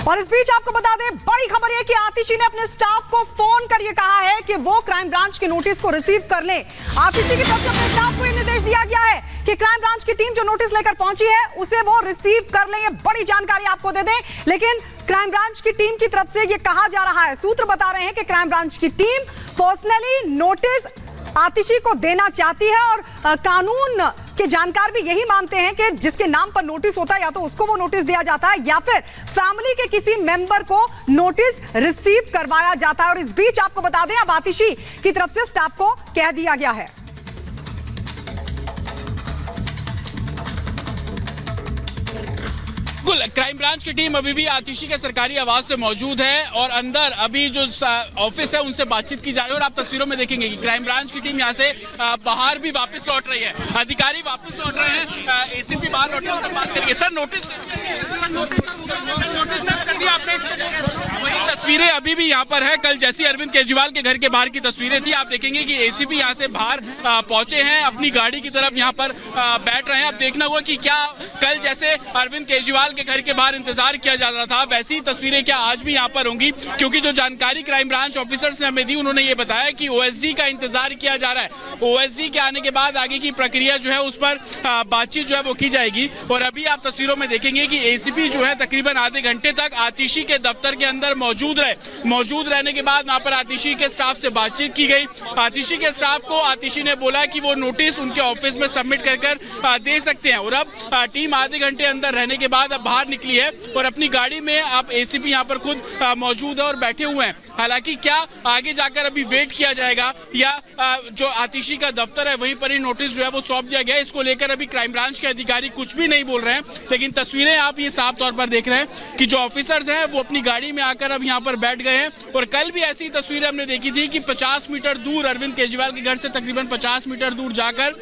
और इस बीच आपको बता दें, बड़ी खबर है कि आतिशी ने अपने स्टाफ को फोन कर ये कहा है कि वो क्राइम ब्रांच के नोटिस को रिसीव कर ले। आतिशी की तरफ से अपने स्टाफ को ये निर्देश दिया गया है कि क्राइम ब्रांच की टीम जो नोटिस लेकर पहुंची है उसे वो रिसीव कर ले। ये बड़ी जानकारी आपको दे दें, लेकिन क्राइम ब्रांच की टीम की तरफ से ये कहा जा रहा है, सूत्र बता रहे हैं कि क्राइम ब्रांच की टीम पर्सनली नोटिस आतिशी को देना चाहती है और कानून के जानकार भी यही मानते हैं कि जिसके नाम पर नोटिस होता है या तो उसको वो नोटिस दिया जाता है या फिर फैमिली के किसी मेंबर को नोटिस रिसीव करवाया जाता है। और इस बीच आपको बता दें, अब आतिशी की तरफ से स्टाफ को कह दिया गया है। क्राइम ब्रांच की टीम अभी भी आतिशी के सरकारी आवास से मौजूद है और अंदर अभी जो ऑफिस है उनसे बातचीत की जा रही है। और आप तस्वीरों में देखेंगे कि क्राइम ब्रांच की टीम यहाँ से बाहर भी वापस लौट रही है, अधिकारी वापस लौट रहे हैं, एसीपी बाहर लौटे, उनसे बात करेंगे। सर नोटिस कर दिया आपने? वही तस्वीरें अभी भी यहाँ पर है, कल जैसी अरविंद केजरीवाल के घर के बाहर की तस्वीरें थी। आप देखेंगे कि एसीपी यहाँ से बाहर पहुंचे हैं, अपनी गाड़ी की तरफ यहाँ पर बैठ रहे हैं। अब देखना होगा कि क्या कल जैसे अरविंद केजरीवाल के घर के बाहर इंतजार किया जा रहा था वैसी तस्वीरें क्या आज भी यहाँ पर होंगी, क्योंकि जो जानकारी क्राइम ब्रांच ऑफिसर्स ने हमें दी उन्होंने ये बताया कि ओएसडी का इंतजार किया जा रहा है। ओएसडी के आने के बाद आगे की प्रक्रिया जो है उस पर बातचीत जो है वो की जाएगी। और अभी आप तस्वीरों में देखेंगे कि एसीपी जो है तकरीबन आधे घंटे तक आतिशी के दफ्तर के अंदर मौजूद रहने के बाद वहाँ पर आतिशी के स्टाफ से बातचीत की गई। आतिशी के स्टाफ को आतिशी ने बोला कि वो नोटिस उनके ऑफिस में सबमिट कर दे सकते हैं। और अब टीम आधे घंटे अंदर रहने के बाद अब बाहर निकली है और अपनी गाड़ी में आप एसीपी यहाँ पर खुद मौजूद है और बैठे हुए हैं। हालांकि क्या आगे जाकर अभी वेट किया जाएगा या जो आतिशी का दफ्तर है वहीं पर ही नोटिस जो है वो सौंप दिया गया है, इसको लेकर अभी क्राइम ब्रांच के अधिकारी कुछ भी नहीं बोल रहे हैं। लेकिन तस्वीरें आप ये साफ तौर पर देख रहे हैं कि जो ऑफिसर्स हैं वो अपनी गाड़ी में आकर अब यहाँ पर बैठ गए हैं। और कल भी ऐसी तस्वीरें हमने देखी थी कि 50 मीटर दूर अरविंद केजरीवाल के घर से तकरीबन 50 मीटर दूर जाकर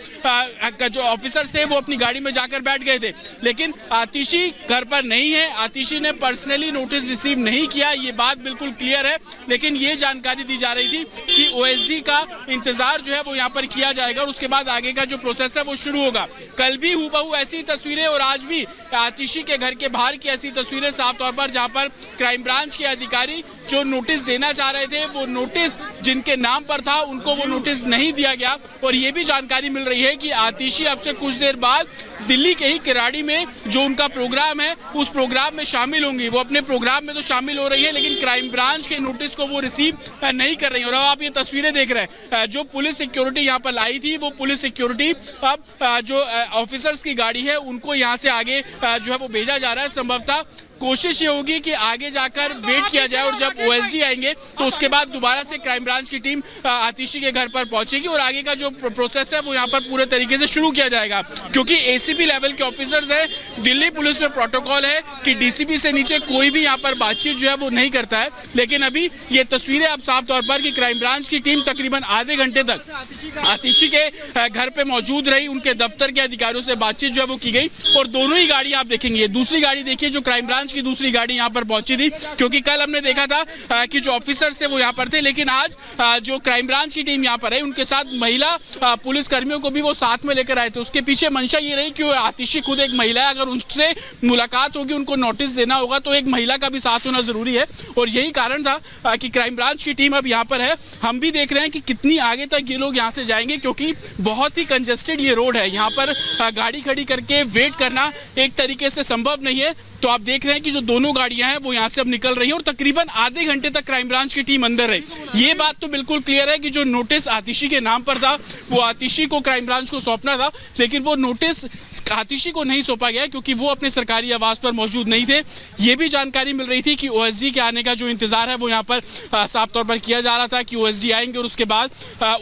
जो ऑफिसर्स थे वो अपनी गाड़ी में जाकर बैठ गए थे। लेकिन आतिशी घर पर नहीं है, आतिशी ने पर्सनली नोटिस रिसीव नहीं किया, ये बात बिल्कुल क्लियर है। लेकिन ये जानकारी दी जा रही थी कि ओएसडी का इंतजार जो है वो यहाँ पर किया जाएगा और उसके बाद आगे का जो प्रोसेस है वो शुरू होगा। कल भी हूबहू ऐसी तस्वीरें और आज भी आतिशी के घर के बाहर की ऐसी तस्वीरें साफ तौर पर, जहाँ पर क्राइम ब्रांच के अधिकारी जो नोटिस देना चाह रहे थे वो नोटिस जिनके नाम पर था उनको वो नोटिस नहीं दिया गया। और ये भी जानकारी मिल रही है कि आतिशी अब से कुछ देर बाद दिल्ली के ही किराड़ी में जो उनका प्रोग्राम है उस प्रोग्राम में शामिल होंगी। वो अपने प्रोग्राम में तो शामिल हो रही है लेकिन क्राइम ब्रांच के नोटिस को वो रिसीव नहीं कर रही है। और अब आप ये तस्वीरें देख रहे हैं, जो पुलिस सिक्योरिटी यहाँ पर लाई थी वो पुलिस सिक्योरिटी अब जो ऑफिसर्स की गाड़ी है उनको यहाँ से आगे जो है वो भेजा जा रहा है। संभवतः कोशिश ये होगी कि आगे जाकर वेट किया जाए और जब ओएसडी आएंगे तो उसके बाद दोबारा से क्राइम ब्रांच की टीम आतिशी के घर पर पहुंचेगी और आगे का जो प्रोसेस है वो यहाँ पर पूरे तरीके से शुरू किया जाएगा। क्योंकि एसीपी लेवल के ऑफिसर्स हैं, दिल्ली पुलिस में प्रोटोकॉल है कि डीसीपी से नीचे कोई भी यहाँ पर बातचीत जो है वो नहीं करता है। लेकिन अभी ये तस्वीरें अब साफ तौर पर कि क्राइम ब्रांच की टीम तकरीबन आधे घंटे तक आतिशी के घर पे मौजूद रही, उनके दफ्तर के अधिकारियों से बातचीत जो है वो की गई। और दोनों ही गाड़ी आप देखेंगे, दूसरी गाड़ी देखिए जो क्राइम ब्रांच की दूसरी गाड़ी यहाँ पर पहुंची थी, क्योंकि कल हमने देखा था कि जो ऑफिसर्स थे वो यहाँ पर थे, लेकिन आज जो क्राइम ब्रांच की टीम यहाँ पर है उनके साथ महिला पुलिस कर्मियों को भी वो साथ में लेकर आए थे। उसके पीछे मंशा ये रही कि आतिशी खुद एक महिला है, अगर उनसे मुलाकात होगी उनको नोटिस देना होगा तो एक महिला का भी साथ होना जरूरी है। और यही कारण था कि क्राइम ब्रांच की टीम अब यहाँ पर है। हम भी देख रहे हैं कि कितनी आगे तक ये लोग यहाँ से जाएंगे, क्योंकि बहुत ही कंजेस्टेड ये रोड है, यहाँ पर गाड़ी खड़ी करके वेट करना एक तरीके से संभव नहीं है। तो आप देख रहे हैं कि जो दोनों गाड़ियां हैं वो यहाँ से अब निकल रही हैं और तकरीबन आधे घंटे तक क्राइम ब्रांच की टीम अंदर रही। ये बात तो बिल्कुल क्लियर है कि जो नोटिस आतिशी के नाम पर था वो आतिशी को क्राइम ब्रांच को सौंपना था, लेकिन वो नोटिस आतिशी को नहीं सौंपा गया क्योंकि वो अपने सरकारी आवास पर मौजूद नहीं थे। ये भी जानकारी मिल रही थी कि ओएसडी के आने का जो इंतजार है वो यहाँ पर साफ तौर पर किया जा रहा था कि ओएसडी आएंगे और उसके बाद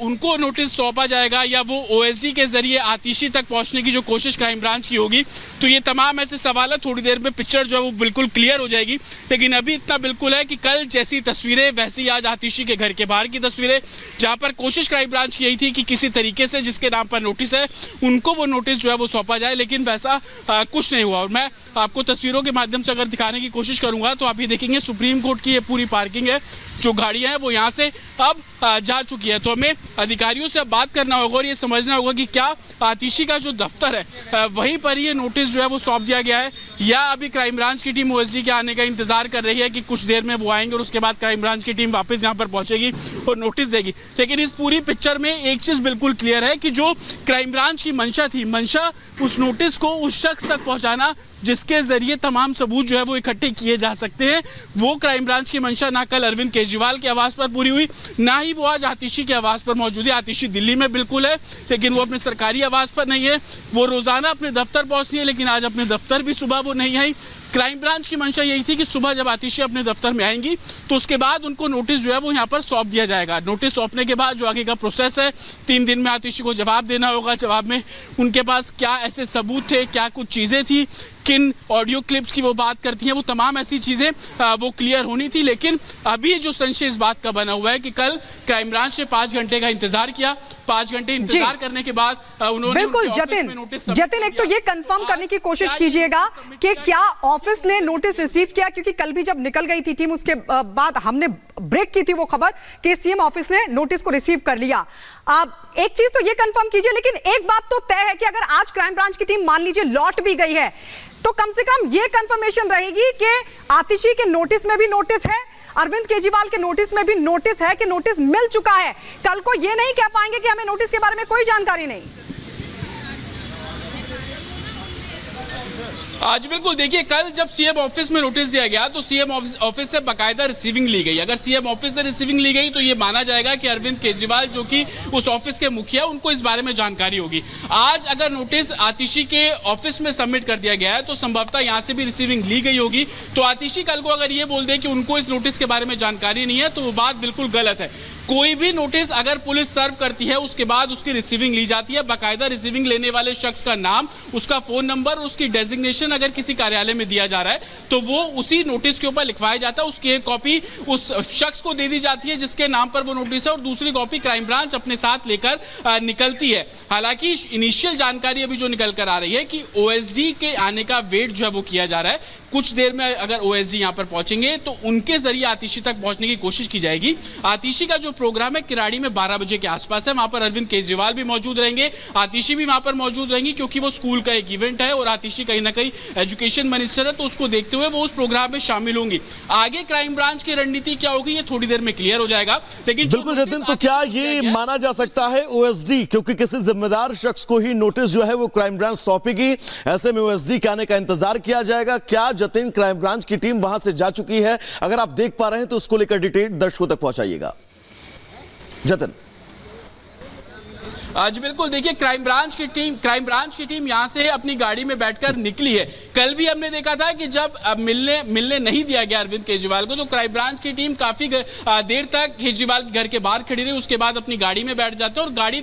उनको नोटिस सौंपा जाएगा या वो ओएसडी के जरिए आतिशी तक पहुंचने की जो कोशिश क्राइम ब्रांच की होगी। तो ये तमाम ऐसे सवाल है, थोड़ी देर में पिक्चर जो है वो बिल्कुल क्लियर हो जाएगी। लेकिन अभी इतना बिल्कुल है कि कल जैसी तस्वीरें वैसी आज आतिशी के घर के बाहर की तस्वीरें, जहां पर कोशिश क्राइम ब्रांच की यही थी कि किसी तरीके से जिसके नाम पर नोटिस है उनको वो नोटिस जो है वो सौंपा जाए। है, लेकिन वैसा कुछ नहीं हुआ। और मैं आपको तस्वीरों के माध्यम से अगर दिखाने की कोशिश करूंगा तो आप ये देखेंगे सुप्रीम कोर्ट की ये पूरी पार्किंग है, जो गाड़ियां हैं वो यहाँ से अब जा चुकी है। तो हमें अधिकारियों से अब बात करना होगा और ये समझना होगा कि क्या आतिशी का जो दफ्तर है वहीं पर ये नोटिस जो है वो सौंप दिया गया है, या अभी क्राइम ब्रांच की टीम ओएसडी के आने का इंतजार कर रही है कि कुछ देर में वो आएंगे और उसके बाद क्राइम ब्रांच की टीम वापस यहाँ पर पहुंचेगी और नोटिस देगी। लेकिन इस पूरी पिक्चर में एक चीज बिल्कुल क्लियर है कि जो क्राइम ब्रांच की मंशा थी, मंशा उस नोटिस को उस शख्स तक पहुंचाना जिसके जरिए तमाम सबूत जो है वो इकट्ठे किए जा सकते हैं, वो क्राइम ब्रांच की मंशा ना कल अरविंद केजरीवाल के आवास पर पूरी हुई, ना ही वो आज आतिशी के आवास पर मौजूद है। आतिशी दिल्ली में बिल्कुल है, लेकिन वो अपने सरकारी आवास पर नहीं है। वो रोजाना अपने दफ्तर पहुंचती है, लेकिन आज अपने दफ्तर भी सुबह वो नहीं आई। क्राइम ब्रांच की मंशा यही थी कि सुबह जब आतिशी अपने दफ्तर में आएंगी तो उसके बाद उनको नोटिस जो है वो यहाँ पर सौंप दिया जाएगा। नोटिस सौंपने के बाद जो आगे का प्रोसेस है, 3 दिन में आतिशी को जवाब देना होगा। जवाब में उनके पास क्या ऐसे सबूत थे, क्या कुछ चीज़ें थी, किन ऑडियो क्लिप्स की वो बात करती हैं, वो तमाम ऐसी चीज़ें वो क्लियर होनी थी। लेकिन अभी जो संशय इस बात का बना हुआ है कि कल क्राइम ब्रांच ने 5 घंटे का इंतजार किया, 5 घंटे इंतजार करने के बाद उन्होंने बिल्कुल जतिन एक तो ये कंफर्म करने की कोशिश कीजिएगा कि क्या ऑफिस ने नोटिस रिसीव किया, क्योंकि कल भी जब निकल गई थी टीम उसके बाद हमने ब्रेक की थी वो खबर कि सीएम ऑफिस ने नोटिस को रिसीव कर लिया। एक चीज तो ये कंफर्म कीजिए, लेकिन एक बात तो तय है कि अगर आज क्राइम ब्रांच की टीम मान लीजिए लौट भी गई है तो कम से कम ये कंफर्मेशन रहेगी कि आतिशी के नोटिस में भी नोटिस है, अरविंद केजरीवाल के नोटिस में भी नोटिस है, कि नोटिस मिल चुका है। कल को ये नहीं कह पाएंगे कि हमें नोटिस के बारे में कोई जानकारी नहीं। आज बिल्कुल देखिए, कल जब सीएम ऑफिस में नोटिस दिया गया तो सीएम ऑफिस से बाकायदा रिसीविंग ली गई। अगर सीएम ऑफिस से रिसीविंग ली गई तो ये माना जाएगा कि अरविंद केजरीवाल जो कि उस ऑफिस के मुखिया, उनको इस बारे में जानकारी होगी। आज अगर नोटिस आतिशी के ऑफिस में सबमिट कर दिया गया है तो संभवतः यहाँ से भी रिसीविंग ली गई होगी। तो आतिशी कल को अगर ये बोल दे कि उनको इस नोटिस के बारे में जानकारी नहीं है तो वो बात बिल्कुल गलत है। कोई भी नोटिस अगर पुलिस सर्व करती है उसके बाद उसकी रिसीविंग ली जाती है, बाकायदा रिसीविंग लेने वाले शख्स का नाम, उसका फोन नंबर, उसकी डेजिग्नेशन अगर किसी कार्यालय में दिया जा रहा है तो वो उसी नोटिस के ऊपर लिखवाया जाता है। उसकी एक कॉपी उस शख्स को दे दी जाती है जिसके नाम पर वो नोटिस है और दूसरी कॉपी क्राइम ब्रांच अपने साथ लेकर निकलती है। हालांकि इनिशियल जानकारी अभी जो निकल कर आ रही है कि ओएसडी के आने का वेट जो है वो किया जा रहा है। कुछ देर में अगर ओएसडी यहां पर पहुंचेंगे तो उनके जरिए आतिशी तक पहुंचने की कोशिश की जाएगी। आतिशी का जो प्रोग्राम है किराड़ी में 12 बजे के आसपास है, वहां पर अरविंद केजरीवाल भी मौजूद रहेंगे, आतिशी भी वहां पर मौजूद रहेंगी, क्योंकि वो स्कूल का एक इवेंट है और आतिशी कहीं ना कहीं एजुकेशन मिनिस्टर है, तो उसको देखते हुए वो उस प्रोग्राम में शामिल होंगी। आगे क्राइम ब्रांच की रणनीति क्या होगी ये थोड़ी देर में क्लियर हो जाएगा। लेकिन बिल्कुल जतिन, तो क्या ये माना जा सकता है ओएसडी, क्योंकि किसी जिम्मेदार शख्स को ही नोटिस जो है वो क्राइम ब्रांच सौंपेगी, ऐसे में ओएसडी के आने का इंतजार किया जाएगा। क्या जतिन क्राइम ब्रांच की टीम वहां से जा चुकी है? अगर आप देख पा रहे हैं तो उसको लेकर डिटेल दर्शकों तक पहुंचाइएगा जतिन। आज बिल्कुल देखिए, क्राइम ब्रांच की टीम यहां से अपनी गाड़ी में बैठकर निकली है। कल भी हमने देखा था कि जब मिलने नहीं दिया गया अरविंद केजरीवाल को तो क्राइम ब्रांच की टीम काफी देर तक केजरीवाल के घर के बाहर खड़ी रही, उसके बाद अपनी गाड़ी में बैठ जाते हैं और गाड़ी